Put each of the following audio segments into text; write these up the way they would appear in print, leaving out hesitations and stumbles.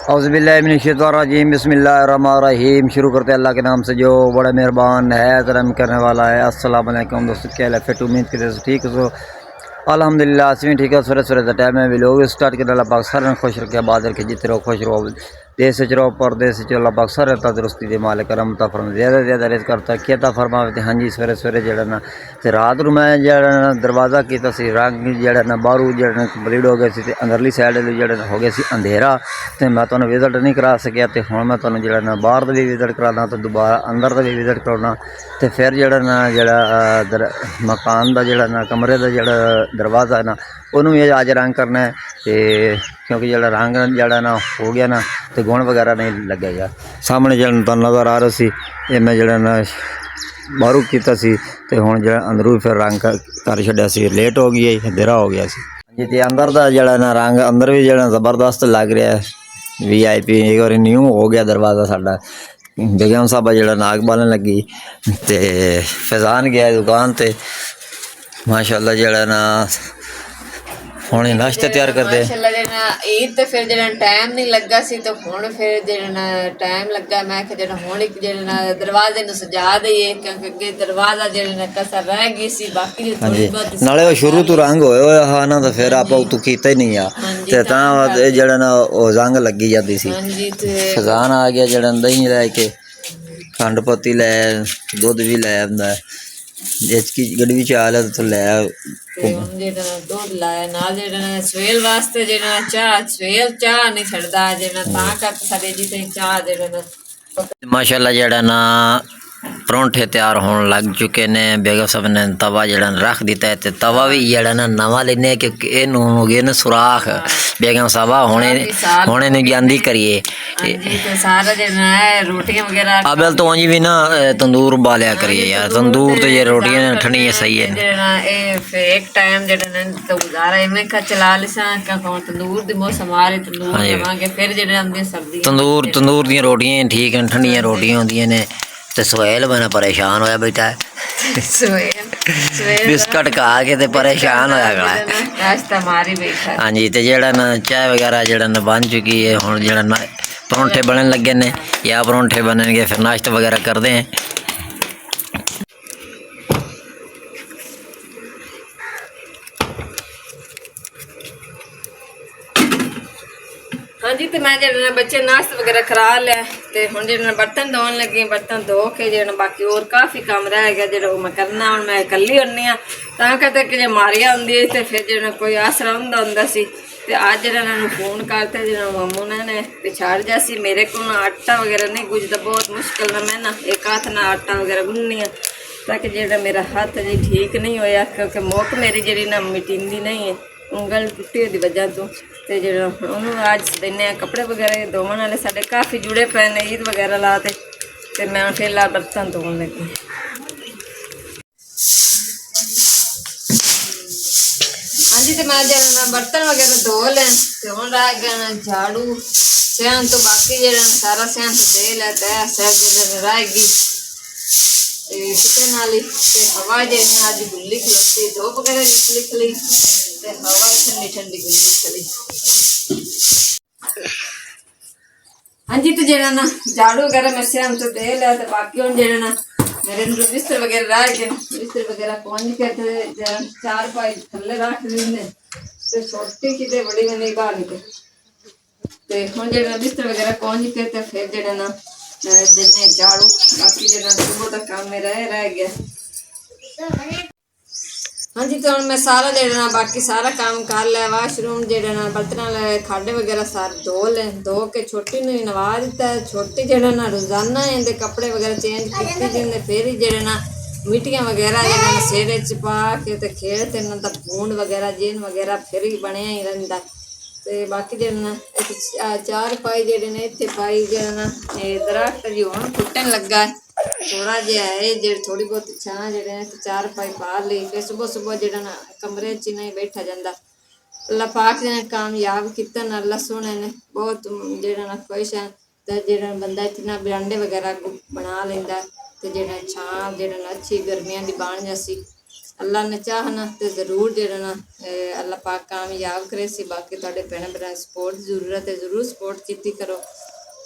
औज़ुबिल्लाहिमिनश्शैतानिर्रजीम बिस्मिल्लाहिर्रहमानिर्रहीम। शुरू करते अल्लाह के नाम से जो बड़ा मेहरबान है, रहम करने वाला है। अस्सलाम वालेकुम दोस्तों, क्या हाल है? उम्मीद करते ठीक हो। अल्हम्दुलिल्लाह असीं भी ठीक है। सवेरे सवेरे का टाइम है भी लोग स्टार्ट कर अल्लाह पाक सारे खुश रखे, आबाद रखे, जिते रहो खुश रहो, देश रहो परदेश अल्लाह पाक सारे तंदुरुस्ती दे मालिक करम ता फरमा, ज़्यादा ज़्यादा रिज़्क़ करता किया फरमावे। तो हाँ जी, सवेरे सवेरे जड़ा ना ते रात नूं मैं जड़ा ना दरवाज़ा कीता सी, रंग जड़ा ना बाहरों जड़ा ना कंप्लीट हो गया सी ते अंदरली साइड जड़ा हो गया सी अंधेरा, तो मैं तुहानूं विजिट नहीं करा सकिया। तो हुण मैं तुहानूं जड़ा ना बाहर दा भी विजिट कराना तो दोबारा अंदर दा भी विजिट कराना, तो फिर जड़ा ना जड़ा मकान दा जड़ा ना कमरे दा जड़ा दरवाज़ा है ना उन्होंने भी अज रंग करना है। तो क्योंकि जड़ा रंग जड़ा ना हो गया ना तो गुण वगैरह नहीं लगे यार। सामने जड़ा तुहानूं नज़र आ रहा सी, ये मैं जड़ा ना बाहरों किया सी, तो हुण जड़ा अंदरों फिर रंग कर छड्या सी। लेट हो गई है, अंधेरा हो गया सी जी। तो अंदर दा जड़ा ना रंग अंदर भी जड़ा ज़बरदस्त लग रहा है। VIP एक बार न्यू हो गया दरवाज़ा साडा। बेगम साहबा जड़ा नाग बालन लगी तो फैज़ान गया दुकान ते माशाअल्लाह जड़ा ना हुण नाश्ता तैयार करदे ईद ते फिर जेड़ा टाइम नहीं लगा सी, तो हुण फिर जेड़ा टाइम लगा। मैं कि जेड़ा हुण एक जेड़ा दरवाजे नूं सजा दईए, क्योंकि अगे दरवाजा जेड़ा कसर रह गई सी। बाकी जो थोड़ी बहुत नाले शुरू तो रंग होए होया हा ना, तो फिर आप उतों कीता ही नहीं आ ते तां जेड़ा ना ओ जंग लगी जाती सी। फजान आ गया जड़ा दही लैके, खंड पत्ती लै, दुध भी लै आंदा, जिसकी गड्डी भी चाल है तो लै। दुध लाया नाल जेड़ा सवेल वास्ते जेड़ा चाह सवेल चाह नहीं छड़दा जेड़ा, तां करके साडे जिते चाह जेड़ा माशाअल्लाह जड़ा ना परौंठे तैयार होने लग चुके ने। बेगम साहब ने तवा जड़ा रख दिता है, तो तवा भी जड़ा ना नवा लेने, क्योंकि इनू हो गए ना सुराख। बेगम साहबा हुणे हुणे नु जांदी करिए सारा जेड़ा रोटियां वगैरह अबल तो अंजी भी ना तंदूर बालिया करिए यार। तंदूर तो ये रोटियां ठंडी है सही है एक टाइम जेड़ा तो गुजारा इवें का चला लिसा, क्योंकि तंदूर दी मौसम आ रही, तंदूर बनावांगे। फिर जेड़ा आंदी सब्जी तंदूर दी रोटियां ठीक हैं, ठंडियां रोटियां होंदियां ने। तो सुहेल बना परेशान होया बेटा बिस्कट खा के ते परेशान होया खड़ा है। नाश्ता मारी बैठा। हाँ जी, तो जेड़ा ना चाय वगैरह जेड़ा ना बन चुकी है। हुण जेड़ा ना परौंठे बनन लगे ने, या परौंठे बनेंगे फिर नाश्ता वगैरह करते हैं। हाँ जी, तो मैं जेड़ा बच्चे नाश्ता वगैरह करा लिया, तो हुण जेड़ा बर्तन धोन लगी, बर्तन धो के जेड़ा बाकी और काफ़ी काम रह गया जेड़ा मैं करना। हुण मैं कल्ली होनी आ, तां करके कि जे मारिया होंदी है तो फिर जेड़ा कोई आसरा हुंदा सी। ते अज जेड़ा इन्हां नूं फोन करते जेड़ा मामू ने ते छड़ जा सी। मेरे को आटा वगैरह नहीं गुजदा, बहुत मुश्किल ना मैं ना एक हाथ ना आटा वगैरह गुन्नी आ, ताकि जेड़ा मेरा हाथ जी ठीक नहीं होया, क्योंकि मुक मेरी जेड़ी ना मिटिंदी नहीं है, उंगल टुटी दी वजह तो। ते जेड़ा उन्होंने अज देने कपड़े वगैरह धोवन वाले साडे काफ़ी जुड़े पे ने ईद वगैरह लाते, ते मैं फिलहाल बर्तन धोन लगी। हाँ जी, तो मैं जेड़ा बर्तन वगैरह धो लें, तो हुण रह गया झाड़ू सहन, तो बाकी जेड़ा सारा सहन तो दे लैता है। सब जेड़ा रह गई किचन वाली, हवा जेड़ा अज गुल्ली खलोती, धूप वगैरह निकली, हवा ठंडी ठंडी गुल्ली चली। हाँ जी, तो जेड़ा ना झाड़ू वगैरह मैं सहन तो दे लिया, तो बाकी हुण जेड़ा ना मेरे बिस्तर वगैरह रह गए, बिस्तर वगैरह पहुंच के चार पाई थले रख देने, तो छोटी किते बड़ी में नहीं बाहर निकल। हुण जेड़ा बिस्तर वगैरह पहुंच के तो फिर जेड़ा ना देने झाड़ू। बाकी जेड़ा सुबह तक काम मेरा रह गया। हाँ जी, तो हम मैं सारा जेड़ा बाकी सारा काम कर लिया। वाशरूम जेड़ा बर्तन खाडे वगैरह सारे धो ले, धो के छोटी ने नवा दिता है। छोटी जेड़ा रोजाना इनके कपड़े वगैरह चेंज करती जिंदे, फिर ही जेड़ा मिट्टियां वगैरह जेड़ा सिर च पा के ते खेल ते इन्हां दा खून वगैरह जिन वगैरह फिर ही बनया ही रहिंदा। ते बाकी जेड़ा चार पाई जेड़े ने इत्थे पाई जेड़ा दरख्त जी हुण फुटन लगा है थोड़ा जिहा है, जे थोड़ी बहुत छां जेड़े चार पाई पा ली। फिर सुबह सुबह जेड़ा कमरे च नहीं बैठा जाता। अल्लाह पाक ने कामयाब किया ना, अल्लाह सोने ने बहुत जेड़ा खुश है। तो जेड़ा बंदा इतना बरांडे वगैरह बना लेंदा, तो जेड़ा छां जेड़ा अच्छी गर्मियां दी बन जासी। अल्लाह ने चाहना तो जरूर जेड़ा ना अल्लाह पाक कामयाब करे सी। बाकी तुहाडे भैन भरा सपोर्ट जरूरत है, जरूर सपोर्ट कीती करो।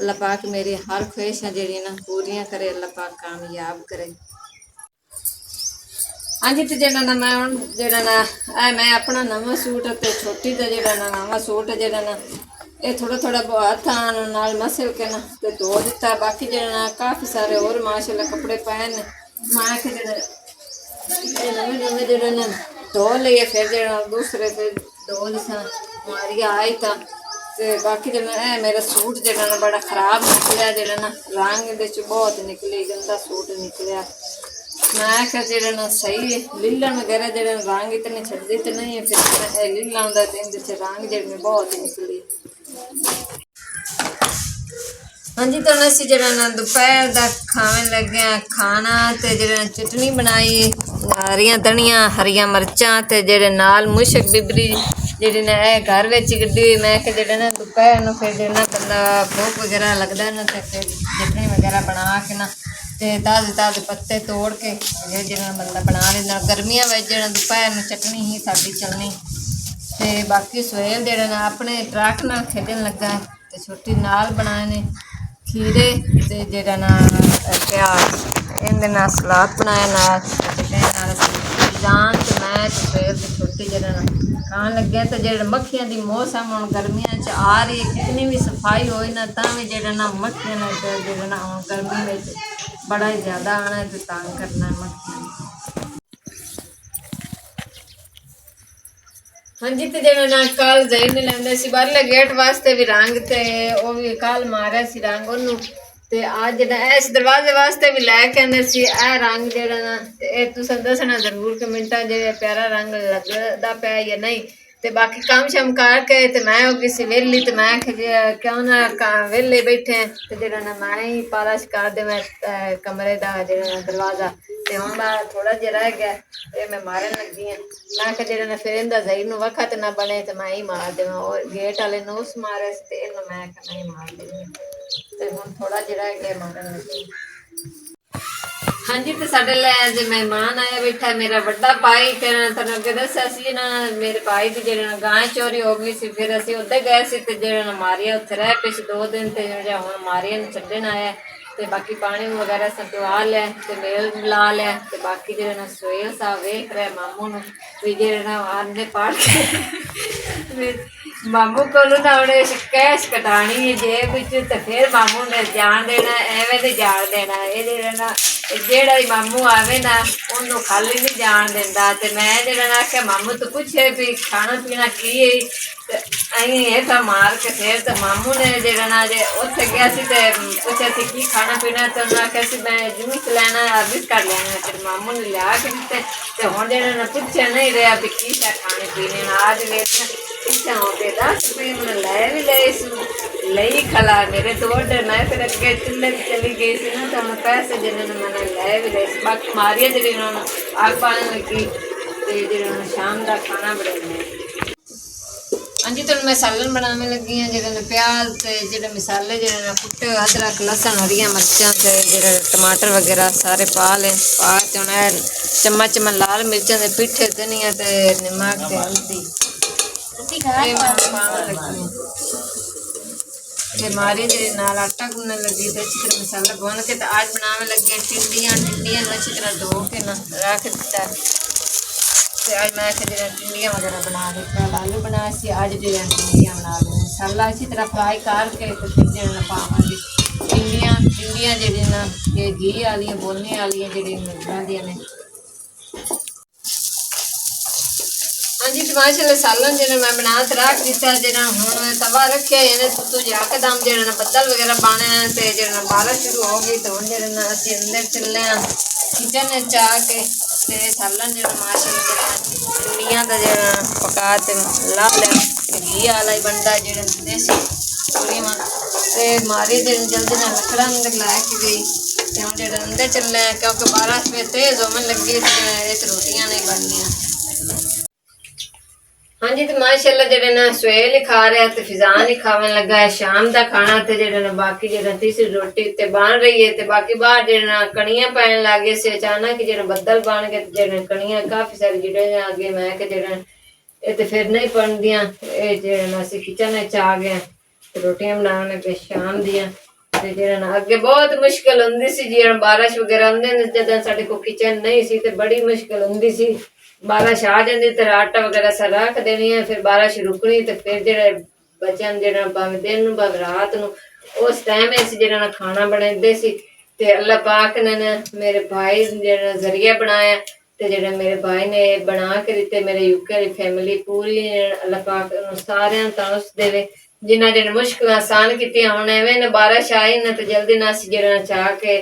अल्लाह पाक मेरी हर ख्वाहिशां जेह्ड़ियां ना पूरियां करे, अल्लाह पाक कामयाब करे। हाँ जी, तो जेड़ा ना मैं हुण जेड़ा ना मैं अपना नवां सूट ते छोटी दा जेड़ा ना नवां सूट जेड़ा ना ये थोड़ा थोड़ा हत्थां नाल मसल के ना ते धो दिता। बाकी जेड़ा ना काफ़ी सारे और माशाअल्लाह कपड़े पाए ने। मैं आखे जेड़ा नवे नवे जेड़ा ना धो लिए, फिर जेड़ा दूसरे फिर धो दिसा मारिया आई था। ते बाकी जेड़ा मेरा सूट जेड़ा ना बड़ा खराब निकलिया, जेड़ा ना रंग दे च बहुत निकली, गंदा सूट निकलिया। मैं आख्या जेड़ा ना सही है, लीलन वगैरह जेड़ा रंग इतने छड़दी तो नहीं है, फिर लीलन का इंदे च रंग जेड़े बहुत निकली। हाँ जी, तो असी जरा ना दोपहर का खावे लगे खाना, तो जरा चटनी बनाई, हरियां धनिया हरियां मिर्चां ते जेड़े नाल मुशक बिबरी जेड़ी ने घर विच गड्डी हुई। मैं कि जेड़ा ना दोपहर नूं फिर जेड़ा बंदा भूख वगैरह लगदा ना, तो फिर चटनी वगैरह बना के ना ते ताज़े ताज़े पत्ते तोड़ के जेड़ा बंदा बना लेंदा। गर्मियां विच जेड़ा दोपहर नूं चटनी ही साडी चलनी। ते बाकी सोहेल जेड़ा ना अपने ट्रक नाल खेडन लगा ते छोटी नाल बनाए ने खीरे ते जेड़ा ना क्या इहदे नाल सलाद बनाया नाल ते नाल जान ते मैं ते सोहेल ते छोटी जेड़ा ना खान लगे। तो जेड़ा मक्खियां दी मौसम हुण गर्मियां च आ रही है, कितनी भी सफाई होई ना तां भी जेड़ा ना मक्खियां ने जेड़ा ना हुण गर्मी विच बड़ा ही ज़्यादा आना ते तंग करना मक्खियां। हाँ जी, तो जेड़ा ना कल जाई नहीं लैंदे सी बाहरले गेट वास्ते भी रंग, ते वो भी कल मारिया सी रंग ओनू। ते अज जेड़ा इस दरवाजे वास्ते भी लैके आंदे सी रंग जेड़ा ना, ते तुसें दसना जरूर कमेंटा जे प्यारा रंग लगदा पिया या नहीं। ते बाकी काम शम करके ते मैं हो गई सी वेली, ते मैं क्यों ना वेले बैठे हैं ते जेड़ा ना मैं ही पालिश कर देवां कमरे दा जेड़ा ना दरवाजा। ते हुण थोड़ा जिहा रह गया ते मैं मारन लगी हां। मैं कि जेड़ा ना फिर इंदा जाई नूं वखत ना बने ते मैं ही मार देवां। और गेट वाले नूं उस मारे ते इन्नू मैं कि मैं ही मार देनी ते हुण थोड़ा जिहा रह गया मारन लगी। हाँ जी, तो साडे ले अज मेहमान आया बैठा मेरा बड़ा भाई। फिर तुहानूं अगे दस्सिया सी ना मेरे भाई दी जेड़ा गाय चोरी हो गई सी, फिर असीं उद्धर गए सी ते जेड़ा मारिया उत्थे रह पे सी 2 दिन, ते जेड़ा हुण मारिया नूं छड्डण आया ते बाकी पानी वगैरह सब पिवा लिया ते मेल मिला लिया। ते बाकी जेड़ा ना सोहेल साहब वेख रहे मामू नूं भी जेड़ा ना आंदे पाड़ के मामू कोलों ना उन्हें कैश कटानी है जेब विच, ते फिर मामू ने जान देना, एवें नहीं जान देना। ये जेड़ा ना जेड़ा ही मामू आवे ना उन्होंने खाली नहीं जान देंदा। ते मैं जेड़ा ना आख्या मामू तो पूछे भी खाना पीना की है, ते अहीं हेठा मार के फिर ते मामू ने जेड़ा ना जे उत्थे गया सी ते पूछा सी की खाना पीना, ते उन्हें आख्या सी मैं जूस लैना बिस्कुट लैना। फिर मामू ने लिया के दिते ते हुण जेड़ा ना पूछे नहीं रहा भी की खाने पीने आज वेच इच्छा हो के 10 रुपये मैं लै भी ले लई खला मेरे तो ऑर्डर। मैं फिर अगे चुल्ले चली गई सी ना, तो मैं पैसे जिन्होंने मैंने लै भी ले। बाकी मारिया जी उन्होंने आग पाने लगी ते जो शाम का खाना बनाने। हाँ जी, तो मैं सालन बनाने लगी हाँ। जो प्याज ते जो मसाले जो कुट्टे अदरक लसन हरियां मिर्चां ते जो टमाटर वगैरह सारे पा ले। पा के उन्हें चम्मच में लाल मिर्चां ते पिठे धनिया ते नमक ते हल्दी पाने लगी। फिर मारी जी नाल आटा गूंदने लगी तो अच्छी तरह मसाला भून के तो आज बनाने लगी टिंडियाँ। टिंडियाँ अच्छी तरह धो के ना रख दिता। तो आज मैं टिंडियाँ वगैरह बना दी, कल आलू बनाए सी, आज जो टिंडियाँ बना दी। मसाला अच्छी तरह फ्राई करके तो फिर जो पावांगी टिंडियाँ। टिंडियाँ जी ना ये घी वाली बोलने वाली जी मिल ने। हाँ जी, माशाअल्लाह सालन जो मैं बना के रख दिता। जो हूँ तवा रखे तू यकदम जो बदल वगैरह पाने तो जो बारिश शुरू हो गई तो हम जो अभी अंदर चले हैं किचन आके सालन जो माशाअल्लाह टिंडियां का जो पका ला लिया। घी वाला ही बनता जो देसी पूरी में तो मारी जो जल्दी ना लकड़ा अंदर लैके गई तो हम जो अंदर चले हैं क्योंकि बारिश में तेज होने लगी तो रोटियां नहीं बननिया। ਹਾਂਜੀ ਤੇ ਮਾਸ਼ਾਅੱਲਾ ਜਿਹੜੇ ਨਾ ਸਵੇਰ ਹੀ ਖਾ ਰਿਹਾ ਤੇ ਫਿਜ਼ਾਨ ਹੀ ਖਾਵਣ ਲੱਗਾ ਹੈ ਸ਼ਾਮ ਦਾ ਖਾਣਾ ਤੇ ਜਿਹੜਾ ਨਾ ਬਾਕੀ ਜਿਹੜਾ ਤੀਸਰੀ ਰੋਟੀ ਤੇ ਬਣ ਰਹੀ ਹੈ ਤੇ ਬਾਕੀ ਬਾਹਰ ਜਿਹੜਾ ਨਾ ਕਣੀਆਂ ਪੈਣ ਲੱਗੇ ਸੀ ਅਚਾਨਕ ਜਿਹੜਾ ਬੱਦਲ ਬਣ ਗਏ ਤੇ ਜਿਹੜੇ ਕਣੀਆਂ ਕਾਫੀ ਸਾਰੀ ਜਿਹੜੇ ਆ ਗਏ ਮੈਂ ਕਿ ਜਿਹੜਾ ਇਹ ਤੇ ਫਿਰ ਨਹੀਂ ਪੜਦੀਆਂ ਇਹ ਜਿਹੜਾ ਨਾ ਅਸੀਂ ਕਿਚਨ ਵਿੱਚ ਆ ਗਏ ਤੇ ਰੋਟੀਆਂ ਬਣਾਉਣ ਲੱਗੇ ਸ਼ਾਮ ਦੀਆਂ ਤੇ ਜਿਹੜਾ ਨਾ ਅੱਗੇ ਬਹੁਤ ਮੁਸ਼ਕਲ ਹੁੰਦੀ ਸੀ ਜਿਹੜਾ ਬਾਰਿਸ਼ ਵਗੈਰਾ ਹੁੰਦੇ ਨੇ ਜਦੋਂ ਸਾਡੇ ਕੋਲ ਕਿਚਨ ਨਹੀਂ ਸੀ ਤੇ ਬੜੀ ਮੁਸ਼ਕਲ ਹੁੰਦੀ ਸੀ ਬਾਰਿਸ਼ ਆ ਜਾਂਦੀ ਤੇ ਆਟਾ ਵਗੈਰਾ ਸਾਰਾ ਰੱਖ ਦੇਣੀ ਹੈ ਫਿਰ ਬਾਰਿਸ਼ ਰੁਕਣੀ ਤੇ ਫਿਰ ਜਿਹੜੇ ਬੱਚਿਆਂ ਨੂੰ ਜਿਹੜਾ ਭਾਵੇਂ ਦਿਨ ਨੂੰ ਭਾਵੇਂ ਰਾਤ ਨੂੰ ਉਸ ਟਾਈਮ ਅਸੀਂ ਜਿਹੜਾ ਨਾ ਖਾਣਾ ਬਣਾਉਂਦੇ ਸੀ ਤੇ ਅੱਲਾਹ ਪਾਕ ਨੇ ਨਾ ਮੇਰੇ ਭਾਈ ਜਿਹੜਾ ਜ਼ਰੀਆ ਬਣਾਇਆ ਤੇ ਜਿਹੜੇ ਮੇਰੇ ਭਾਈ ਨੇ ਬਣਾ ਕੇ ਦਿੱਤੇ ਮੇਰੇ ਯੂਕੇ ਵਾਲੀ ਫੈਮਿਲੀ ਪੂਰੀ ਅੱਲਾਹ ਪਾਕ ਨੂੰ ਸਾਰਿਆਂ ਨੂੰ ਤੰਦਰੁਸਤ ਦੇਵੇ ਜਿਨ੍ਹਾਂ ਜਿਹੜੇ ਮੁਸ਼ਕਲਾਂ ਆਸਾਨ ਕੀਤੀਆਂ ਹੁਣ ਐਵੇਂ ਨਾ ਬਾਰਿਸ਼ ਆਈ ਨਾ ਤੇ ਜਲਦੀ ਨਾਲ ਅਸੀਂ ਜਿਹੜਾ ਚਾਹ ਕੇ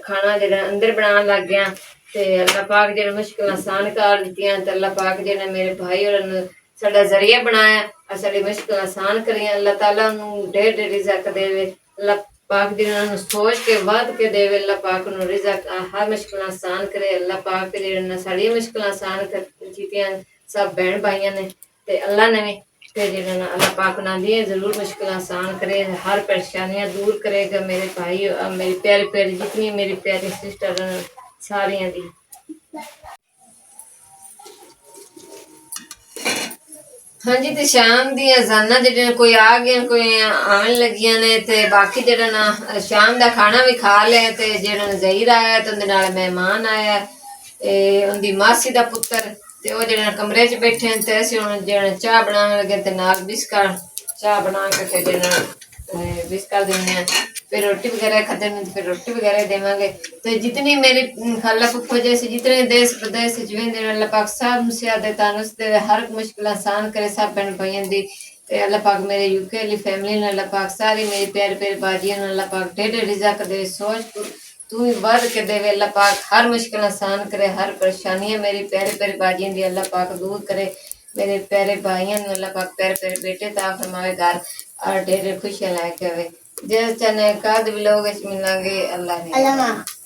ਖਾਣਾ ਜਿਹੜਾ ਅੰਦਰ ਬਣਾਉਣ ਲੱਗ ਗਿਆ ਤੇ ਅੱਲਾਹ ਪਾਕ ਜਿਹੜੇ ਮੁਸ਼ਕਲਾਂ ਆਸਾਨ ਕਰ ਦਿੱਤੀਆਂ ਤੇ ਅੱਲਾਹ ਪਾਕ ਜਿਹਨੇ ਮੇਰੇ ਭਾਈ ਹੋਰਾਂ ਨੂੰ ਸਾਡਾ ਜ਼ਰੀਆ ਬਣਾਇਆ ਸਾਡੀ ਮੁਸ਼ਕਲਾਂ ਆਸਾਨ ਕਰੀਆਂ ਅੱਲਾਹ ਤਾਲਾ ਨੂੰ ਢੇਰ ਢੇਰ ਰਿਜ਼ਕ ਦੇਵੇ ਅੱਲਾਹ ਪਾਕ ਜਿਹਨਾਂ ਨੂੰ ਸੋਚ ਕੇ ਵੱਧ ਕੇ ਦੇਵੇ ਅੱਲਾਹ ਪਾਕ ਨੂੰ ਰਿਜ਼ਕ ਹਰ ਮੁਸ਼ਕਲਾਂ ਆਸਾਨ ਕਰੇ ਅੱਲਾਹ ਪਾਕ ਜਿਹੜੇ ਨੇ ਸਾਡੀਆਂ ਮੁਸ਼ਕਲਾਂ ਆਸਾਨ ਕੀਤੀਆਂ ਸਭ ਭੈਣ ਭਾਈਆਂ ਨੇ ਤੇ ਅੱਲਾਹ ਨੇ ਵੀ ਤੇ ਜਿਹੜਾ ਨਾ ਅੱਲਾਹ ਪਾਕ ਨਾਲ ਦੀ ਜ਼ਰੂਰ ਮੁਸ਼ਕਲਾਂ ਆਸਾਨ करे हर परेशानियां दूर करेगा मेरे भाई और मेरी प्यारी प्यारी जितनी मेरी प्यारी सिस्टर सारियां दी हाँ जी ते शाम दी अजाना जेडे कोई आ गए कोई आवन लगियां ने ते बाकी जेड़ा ना शाम दा खाना भी खा लिया ते जेड़ा ज़हीर आया ते उनदे नाल मेहमान आया उनदी मासी दा पुत्र ते ओ जेड़ा कमरे च बैठे ते असीं हुण जेड़ा चाह बनाने लगे ते नाल बिस्कुट चाह बना के ते जेड़ा बिस्कुट देने फिर रोटी वगैरह खाते हैं फिर रोटी वगैरह देवांगे तो जितनी मेरी खाला फुफा जैसे जितने देश प्रदेश अल्लाह पाक सब मुसीबत तंदुरुस्त दे हर मुश्किल आसान करे सब बहन भाइयों दी ते अल्लाह पाक मेरे यूके वाली फैमिली ने अल्लाह पाक सारी मेरी प्यारे प्यारे बाजियों ने अल्लाह पाक ढेर रिज़्क़ दे सोच तू ही बढ़ के देवे अल्लाह पाक हर मुश्किल आसान करे हर परेशानियां मेरी प्यारे प्यारे बाजियों दी अल्लाह पाक दूर करे मेरे प्यारे भाइयों ने अल्लाह पाक प्यारे प्यारे बेटे ता फरमावे घर और ढेर खुशियां लेके आवे जिस चने का भी लोग मिलांगे अल्लाह ने